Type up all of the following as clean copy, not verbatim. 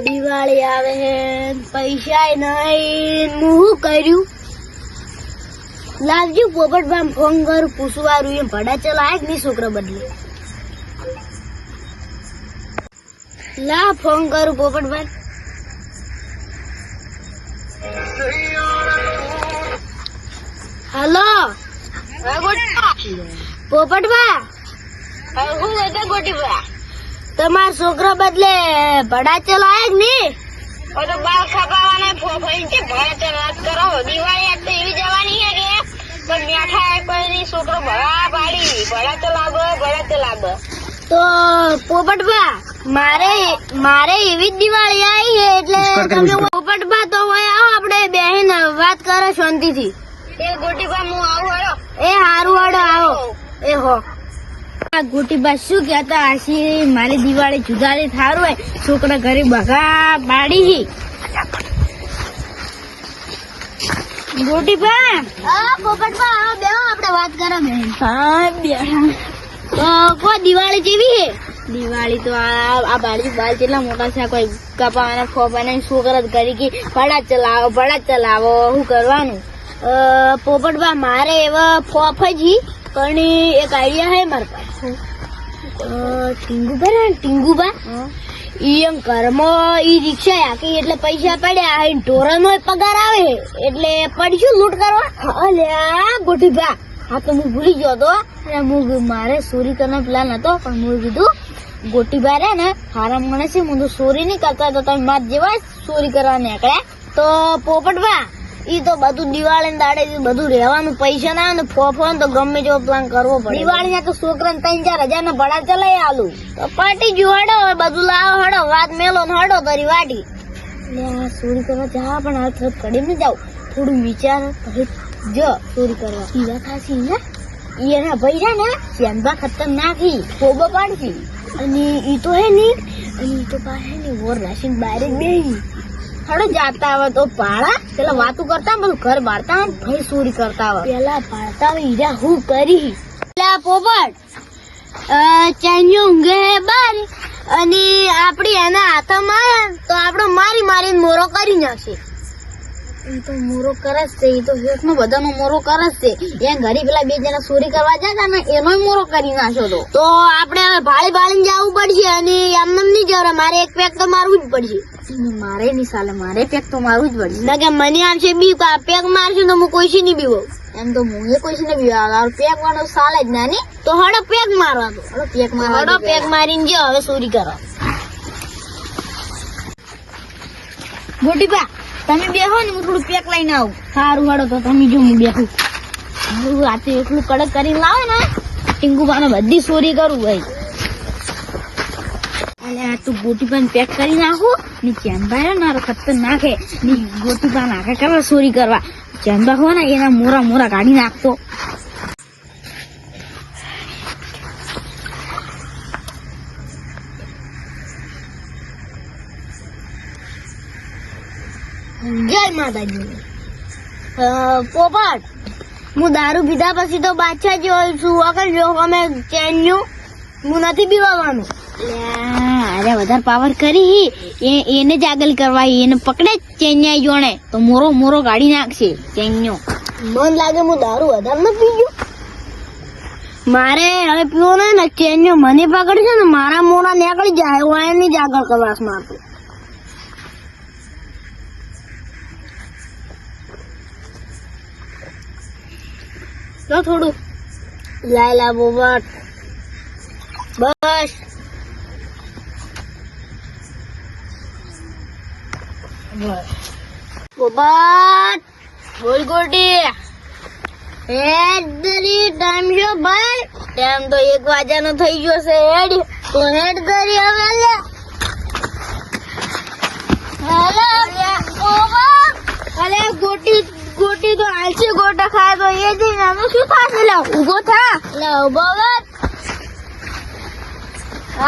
દિવાળી આવે હે પૈસા નહીં હું કર્યું લાવજો પોપટભાઈ ફોન કરું પૂછવારું એમ ભડા ચલાય કે નહીં છોકરા બદલે લા ફોન કરું પોપટભાઈ હલો પોપટભાઈ તમારા છોકરા બદલે ભડા ચલાય કે નહીં બાલ ખપાવાના ફોફાઈ છે ભડા વાત કરો દિવાળી આજ તો એવી જવાની છે કે પણ મીઠા કોઈ છોકરો ભડા પાડી ભડા ચલાવો તો પોપટભા મારે એવી જ દિવાળી આવી છે એટલે તમે પોપટભા તો હોય આવો આપણે બેહીને વાત કરો શાંતિથી એ ગોટીભા હું આવું હળો એ હારું હળો આવો એ હો આ ગોટીભા શું કહેતા હશી મારી દિવાળી જુદારી થારું હોય છોકરા ઘરે બગા પાડી ગોટીભા પોપટભા આવો બેહો આપણે વાત કરો બેન હા બેહો તો કોઈ દિવાળી જેવી હે દિવાળી તો આ બાળી બાલ કેટલા મોટા છે કોઈ કપાવાના ખોપાના છોકરા કરી કે ભડા ચલાવો શું કરવાનું પોપટભા મારે એવા ફોફ જ પણ એક આઈડિયા હે મારા પાસે ટીંગુબા એમ ઘરમાં ઈ રિક્ષા આખી એટલે પૈસા પડ્યા ઢોરનો પગાર આવે એટલે પડશું લૂંટ કરવા અલ્યા ગોઠીભા હા તો હું ભૂલી ગયો હતો મારે ચોરી કરવાનો પ્લાન હતો પણ હું કીધું ગોટીભા રે ને હારા મને છે હું તો ચોરી નહીં કરતા તો તમે માર જેવા ચોરી કરવા નીકળ્યા તો પોપટભા ઈ તો બધું દિવાળી દાડે બધું રહેવાનું પૈસા ના ને ફોફો તો ગમે જેવો પ્લાન કરવો પડે દિવાળી ના તો છોકરા 3-4 હજાર ના ભડા ચલાઈ આલું તો પાર્ટી જો હડો બધું લાવો હડો વાત મેલો ને હડો તરી વાટી ચોરી કરવા જા પણ હાથ કડી ને જાવ થોડું વિચાર જો ચોરી કરવા ઈવા ખાસી ને એના ભાઈ છે ને શ્યામભા ખતરનાક ફોબો પાડશી અને ઈ તો હે ની અને ઈ તો પાસે ને વોર રાશિન બારે બેહી હડો જાતા આવે તો પાડા પેલા વાતું કરતા બધું ઘર બાળતા ભાઈ ચોરી કરતા આવે પેલા પાડતા હીરા હું કરી પેલા પોપટ ચાઈન્યો ઊંઘે હે બાર અને આપડી એના હાથમાં આવ્યા તો આપડે મારીને મોરો કરી નાખશે ઈ તો મોરો કરે છે ઈ તો હેઠનો બધાનો મોરો કરે છે એ ઘરે પેલા બે જણા ચોરી કરવા જતા ને એનો મોરો કરી નાખ્યો તો આપણે હવે ભાળીને જવું પડશે અને એમને નહીં જવરે મારે એક પેક તો મારવું જ પડશે મારે નહીં ચાલે મારે પેક તો મારવું જ પડશે ના કે મને આવશે બી પેક મારશું તો હું કોઈ નહીં બીવો એમ તો હું કોઈ ને બીવા પેક વાળો ચાલે જ નાની તો હડો પેક મારવા તો હડો પેક મારીને જો હવે ચોરી કરવા ગોટીભા તમે બેહો ને હું થોડું પેક લઈને આવું સારું હડો તો તમે જો હું બેહું આ તો એટલું કડક કરીને લાવે ને ટીંગુબાને બધી ચોરી કરું ભાઈ એટલે આ તું ગોટીબાને પેક કરી નાખું ને ચેનભાઈ મારો ખતરનાક હે ને ગોટીબાને આખા કરવા ચોરી કરવા ચેનભા હોય ને એના મોરા કાઢી નાખતો જય માતાજી પોપટ હું દારૂ પીધા પછી તો બાદશાહ જેવો છું વગર જો અમે ચેન્યું હું નથી બીવાનું અરે વધારે પાવર કરી એને જ આગળ કરવા એને પકડે ચેન્યાઈ જોણે તો મોરો કાઢી નાખશે ચેન્યો મન લાગે હું દારૂ વધારે નથી પીજો મારે હવે પીવો ને ચેન્યો મને પકડશે ને મારા મોરા નીકળી જાય હું એની જ આગળ કરવા માંગુ લો થોડું લાયલા પોપટ બસ પોપટ બોલ ગોટી હેડરી ટાઈમ જો ભાઈ ટાઈમ તો 1 વાગ્યાનો થઈ ગયો છે હેડ તો હેડ કરી હવે લે હેલો પોપટ અરે ગોટી તો આલસી ગોટા ખાય તો એ જ નાનું શું થાશે લે ઉભો થા લે ઉભો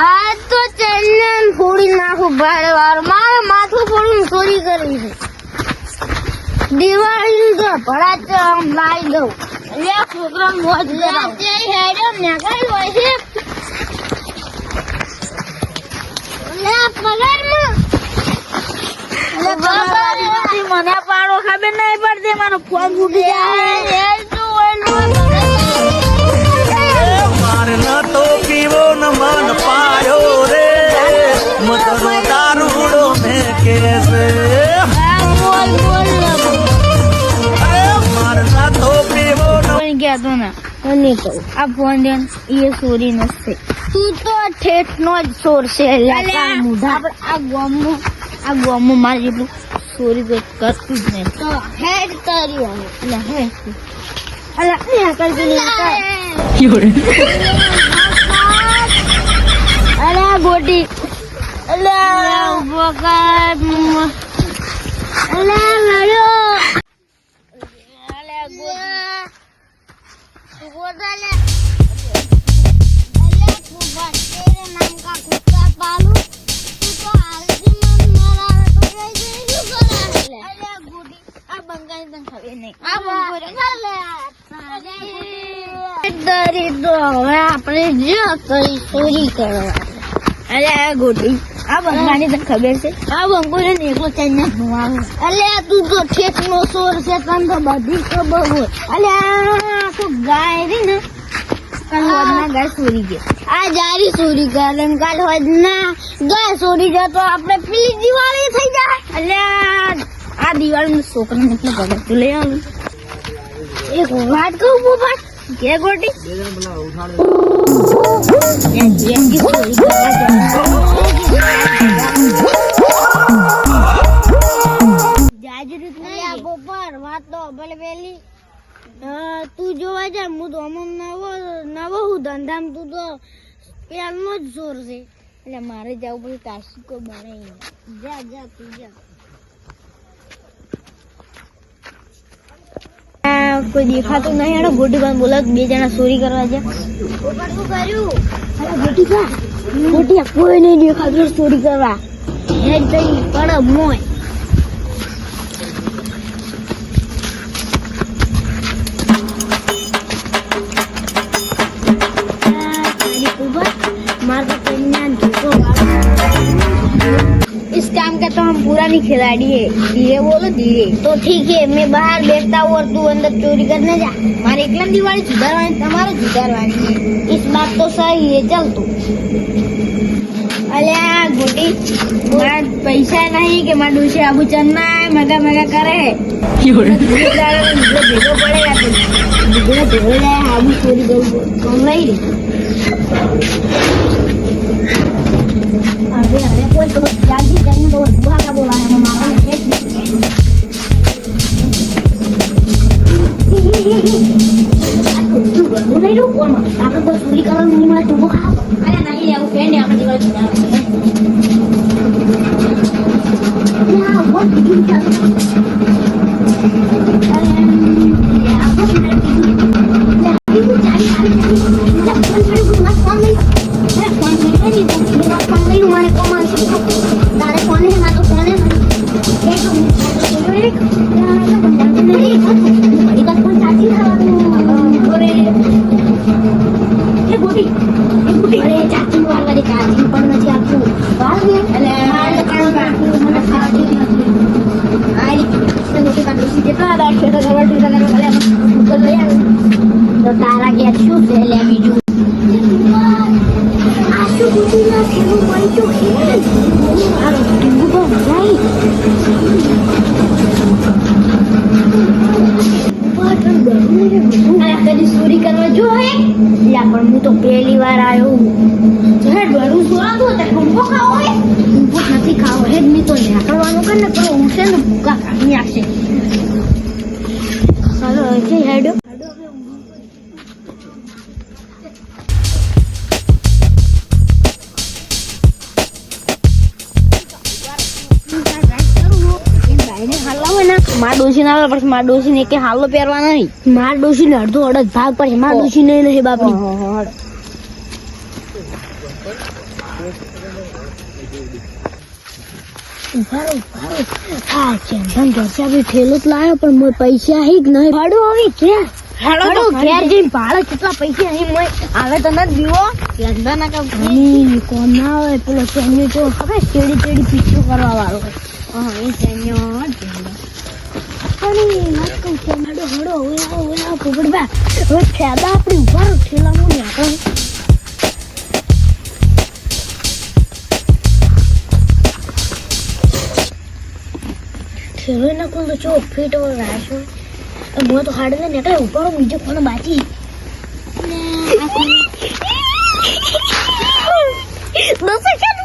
આ તો ચેનલ ફોડી નાખું ભારે વાર મારે માથું ફોડીને ચોરી કરી છે દિવાળી તો ભડા લાવી દઉં લે છોકરા મોજ લે હેડો ને કઈ હોય છે લે પગાર ખબર નહીં પડતી મારો ફોન ફૂટી જાય મારનો તો પીવો ન મન પાયો રે મતનો દારૂડો મેં કે છે મારનો તો પીવો ન કહેતો ના નહીં કહું આ ફોન દે એ ચોરી નથી તું તો ઠેઠ નો જ ચોર છે આ ગોમમાં મારે જેટલું ચોરી તો કરતું જ નહીં તો હેડ કર્યું એટલે હે અલા કરતું અરે ગોટી અલા વખત અલા માર્યો અલા ગોડા હવે આપણે જો કઈ ચોરી કરવા અરે ગોટી આ બંગાની તને ખબર છે આ બંગોને એકલો ચાઇના આવે અલે તું તો ઠેક નો ચોર છે તને તો બધી ખબર હોય અલે આ તો ગાય રી ને કાલ હોદના ગાય ચોરી ગઈ આ જારી ચોરી કરે કાલ હોદના ગાય ચોરી જાય તો આપણે પેલી દિવાળી થઈ જાય અલે આ દિવાળી છોકરાને એટલે ભગત લઈ આવું એક વાત કહું પોપટ કે ગોટી વાત તો ભલે પેલી તું જોવા જા હું તો અમુક નવો હું ધંધામ તું તો પેલો જ જોર છે એટલે મારે જવું પડે કાશીકો બનાવી જા તું જા કોઈ દેખાતું નહીં હેડો ગોટીબા બોલા બે જણા ચોરી કરવા ગયા શું કર્યું ગોટીયા કોઈ નહીં દેખાતું ચોરી કરવા હેડ જઈ પડબ મોય इस काम का तो हम पूरा नहीं खिलाड़ी है धीरे बोलो धीरे तो ठीक है मैं बाहर बैठता हूँ और तू अंदर चोरी करने जा मारे एकला दिवाળી सुधारवानी તમારે सुधारवानी है इस बात तो सही है चल तू अल्या गोटी मारा पैसा नहीं कि मारा डूसे आबू चलना है मगा करे भेगो पड़ेगा तो भेगो जाए आबू चोरी करूँ कम नहीं रे अरे कोई तो जल्दी करने तो बुआ का बोला है मामा ने तू नहीं रुक कौन आप तो चोरी करो नहीं मार तू खा अरे नहीं है वो फ्रेंड है अपने दीवार छुड़ा क्या वो दिन क्या તારા કે શું છે લે બીજું આ શું બધું ના થયું મળી તો હે આ ટીંગુ તો જાય કદી ચોરી કરવા જો હે યા પણ હું તો પહેલી વાર આવ્યો હેડ વળું સોળાતો તે કંપો ખાવો હે કંપો નથી ખાવો હેડ ની તો ઝાકળવાનું કર ને તો ઉઠે ને ભૂકા કાઢી આપશે ચાલો છે હેડો માર ડોસી ના પછી માર ડોસી ને કે હાલો પહેરવા નહીં માર ડોસી ને અડધો અડધ ભાગ પડે માર ડોસી ને નહીં બાપની હા ચંદન ઘરથી આપણે ઠેલો જ લાવ્યો પણ મોય પૈસા હી જ નહીં ભાડો હવે ક્યાં હાડો ઘેર જઈને ભાડો કેટલા પૈસા હી મોય આવે તો નથી દીવો ચંદન ના કામ કોણ ના આવે પેલો ચંદન તો ખબર ચેડી પીછો કરવા વાળો હા એ ચંદન નહીં વાત કહું છું હડો હડો હવે આવો પોપટભા હવે ફેદા આપણી ઉભા રહો ઠેલામાં નાખો ઠેલો ના કોલ તો ચો ફીટ ઓર રાશો હું તો હાડલે નેકળે ઉભા રહો બીજો કોણ બાકી દોસ્તો